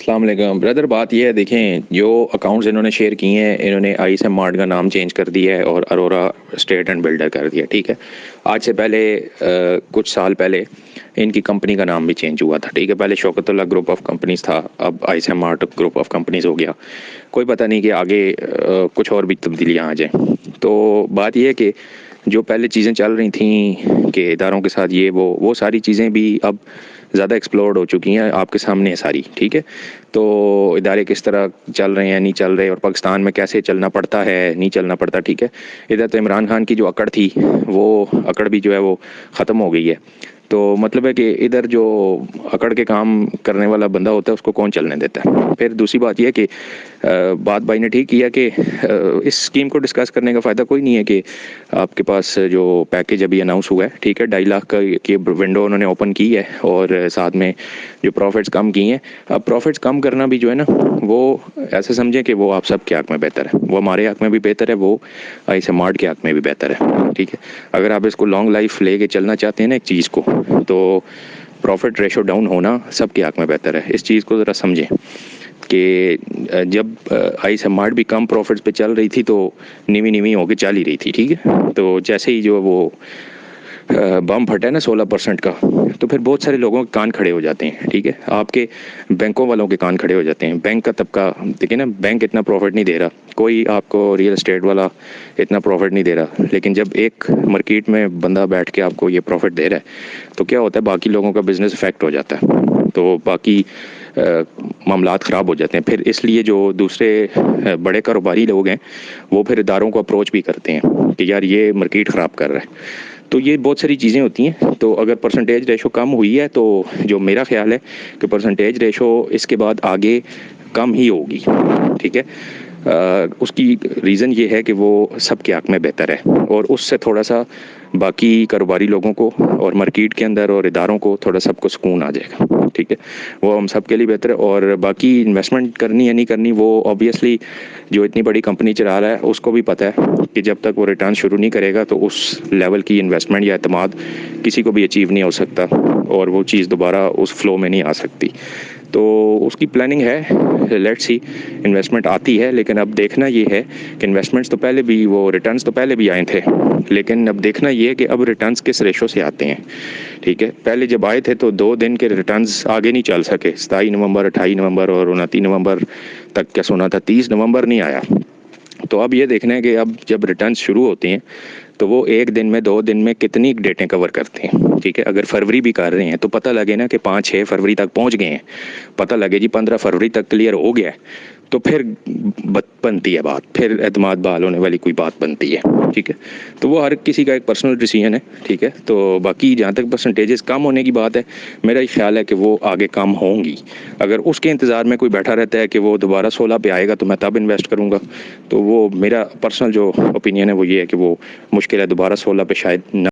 अस्सलाम वालेकुम ब्रदर। बात ये है, देखें जो अकाउंट्स इन्होंने शेयर किए हैं, इन्होंने आईएसएम मार्ट का नाम चेंज कर दिया है और अरोरा स्टेट एंड बिल्डर कर दिया। ठीक है, आज से पहले कुछ साल पहले इनकी कंपनी का नाम भी चेंज हुआ था। ठीक है, पहले शौकतुल्लाह ग्रुप ऑफ कंपनीज था, अब ISM mart group of companies हो गया। कोई पता नहीं कि आगे कुछ और भी तब्दीलियाँ आ जाएँ। तो बात यह है कि जो पहले चीज़ें चल रही थी कि इदारों के साथ ये वो सारी चीज़ें भी अब ज़्यादा एक्सप्लोर्ड हो चुकी हैं, आपके सामने है सारी। ठीक है, तो इदारे किस तरह चल रहे हैं, नहीं चल रहे, और पाकिस्तान में कैसे चलना पड़ता है, नहीं चलना पड़ता। ठीक है, इधर तो इमरान खान की जो अकड़ थी, वो अकड़ भी जो है वो ख़त्म हो गई है। तो मतलब है कि इधर जो अकड़ के काम करने वाला बंदा होता है उसको कौन चलने देता है। फिर दूसरी बात यह है कि बात भाई ने ठीक किया कि इस स्कीम को डिस्कस करने का फ़ायदा कोई नहीं है कि आपके पास जो पैकेज अभी अनाउंस हुआ है, ठीक है, 2.5 लाख का की विंडो उन्होंने ओपन की है, और साथ में जो प्रॉफिट्स कम किए हैं। अब प्रॉफिट्स कम करना भी जो है ना, वो ऐसे समझें कि वो आप सब के हक में बेहतर है, वो हमारे हक में भी बेहतर है, वो आईएसएम मार्ट के हक में भी बेहतर है। ठीक है, अगर आप इसको लॉन्ग लाइफ लेके चलना चाहते हैं ना एक चीज़ को, तो प्रॉफिट रेशो डाउन होना सबके हक में बेहतर है। इस चीज़ को ज़रा समझें कि जब आईएसएम मार्ट भी कम प्रॉफिट्स पे चल रही थी तो नीवी नीवी होके चल ही रही थी। ठीक है, तो जैसे ही जो वो बम फटा है ना 16% का, तो फिर बहुत सारे लोगों के कान खड़े हो जाते हैं। ठीक है, आपके बैंकों वालों के कान खड़े हो जाते हैं। बैंक का तबका देखिए ना, बैंक इतना प्रॉफिट नहीं दे रहा, कोई आपको रियल एस्टेट वाला इतना प्रॉफिट नहीं दे रहा, लेकिन जब एक मार्केट में बंदा बैठ के आपको ये प्रॉफिट दे रहा है, तो क्या होता है, बाकी लोगों का बिजनेस इफेक्ट हो जाता है, तो बाकी मामलात ख़राब हो जाते हैं। फिर इसलिए जो दूसरे बड़े कारोबारी लोग हैं, वो फिर इदारों को अप्रोच भी करते हैं कि यार ये मार्केट ख़राब कर रहा है। तो ये बहुत सारी चीज़ें होती हैं। तो अगर परसेंटेज रेशो कम हुई है, तो जो मेरा ख्याल है कि परसेंटेज रेशो इसके बाद आगे कम ही होगी। ठीक है, उसकी रीज़न ये है कि वो सबके हक़ में बेहतर है, और उससे थोड़ा सा बाकी कारोबारी लोगों को और मार्केट के अंदर और इदारों को थोड़ा सबको सुकून आ जाएगा। ठीक है, वो हम सब के लिए बेहतर है। और बाकी इन्वेस्टमेंट करनी या नहीं करनी, वो ऑब्वियसली जो इतनी बड़ी कंपनी चला रहा है उसको भी पता है कि जब तक वो रिटर्न शुरू नहीं करेगा तो उस लेवल की इन्वेस्टमेंट या एतमाद किसी को भी अचीव नहीं हो सकता, और वो चीज़ दोबारा उस फ्लो में नहीं आ सकती। तो उसकी प्लानिंग है, लेट्स सी, इन्वेस्टमेंट आती है, लेकिन अब देखना ये है कि इन्वेस्टमेंट्स तो पहले भी, वो रिटर्न्स तो पहले भी आए थे, लेकिन अब देखना ये है कि अब रिटर्न्स किस रेशो से आते हैं। ठीक है, पहले जब आए थे तो 2 दिन के रिटर्न्स आगे नहीं चल सके, 27 नवंबर, 28 नवंबर और 29 नवंबर तक क्या सुना था, 30 नवंबर नहीं आया। तो अब ये देखना है कि अब जब रिटर्न्स शुरू होते हैं तो वो 1 दिन में, 2 दिन में कितनी डेटें कवर करते हैं। ठीक है, अगर फरवरी भी कर रहे हैं तो पता लगे ना कि 5-6 फरवरी तक पहुंच गए हैं, पता लगे जी 15 फरवरी तक क्लियर हो गया है, तो फिर बनती है बात, फिर एतमाद बहाल होने वाली कोई बात बनती है। ठीक है, तो वो हर किसी का एक पर्सनल डिसीजन है। ठीक है, तो बाकी जहाँ तक परसेंटेजेस कम होने की बात है, मेरा ये ख्याल है कि वो आगे कम होंगी। अगर उसके इंतज़ार में कोई बैठा रहता है कि वो दोबारा 16 पे आएगा तो मैं तब इन्वेस्ट करूँगा, तो वो मेरा पर्सनल जो ओपिनियन है वो ये है कि वो मुश्किल है, दोबारा 16 पे शायद ना